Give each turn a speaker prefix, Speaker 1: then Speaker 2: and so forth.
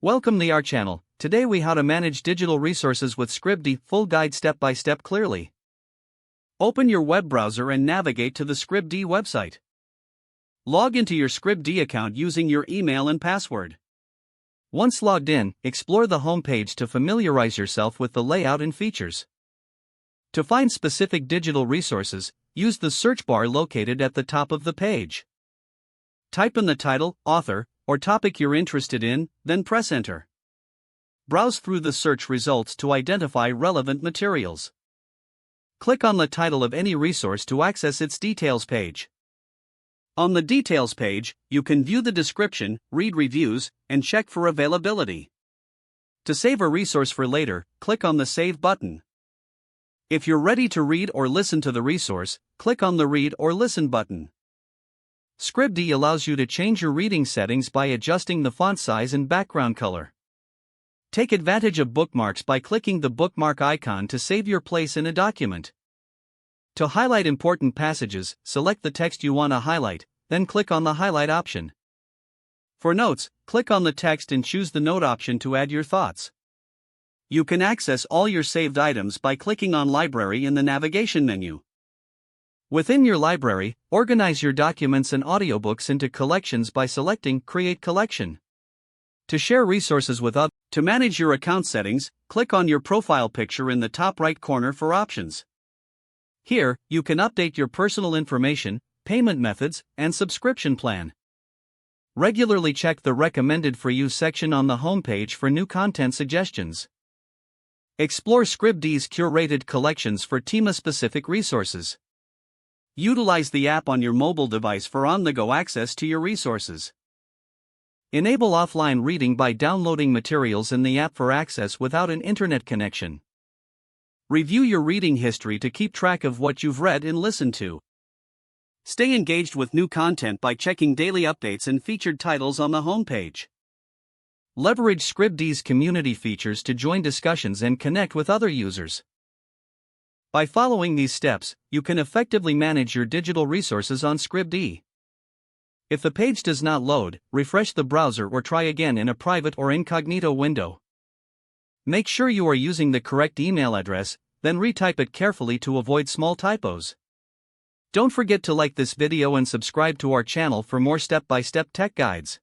Speaker 1: Welcome to our channel. Today we how to manage digital resources with Scribd, full guide step by step clearly. Open your web browser and navigate to the Scribd website. Log into your Scribd account using your email and password. Once logged in, explore the home page to familiarize yourself with the layout and features. To find specific digital resources, use the search bar located at the top of the page. Type in the title, author, or topic you're interested in, then press enter. Browse through the search results to identify relevant materials. Click on the title of any resource to access its details page. On the details page, you can view the description, read reviews, and check for availability. To save a resource for later, click on the Save button. If you're ready to read or listen to the resource, click on the Read or Listen button. Scribd allows you to change your reading settings by adjusting the font size and background color. Take advantage of bookmarks by clicking the bookmark icon to save your place in a document. To highlight important passages, select the text you want to highlight, then click on the Highlight option. For notes, click on the text and choose the Note option to add your thoughts. You can access all your saved items by clicking on Library in the navigation menu. Within your library, organize your documents and audiobooks into collections by selecting Create Collection. To share resources with others, to manage your account settings, click on your profile picture in the top right corner for options. Here, you can update your personal information, payment methods, and subscription plan. Regularly check the Recommended for You section on the homepage for new content suggestions. Explore Scribd's curated collections for theme-specific resources. Utilize the app on your mobile device for on-the-go access to your resources. Enable offline reading by downloading materials in the app for access without an internet connection. Review your reading history to keep track of what you've read and listened to. Stay engaged with new content by checking daily updates and featured titles on the homepage. Leverage Scribd's community features to join discussions and connect with other users. By following these steps, you can effectively manage your digital resources on Scribd. If the page does not load, refresh the browser or try again in a private or incognito window. Make sure you are using the correct email address, then retype it carefully to avoid small typos. Don't forget to like this video and subscribe to our channel for more step-by-step tech guides.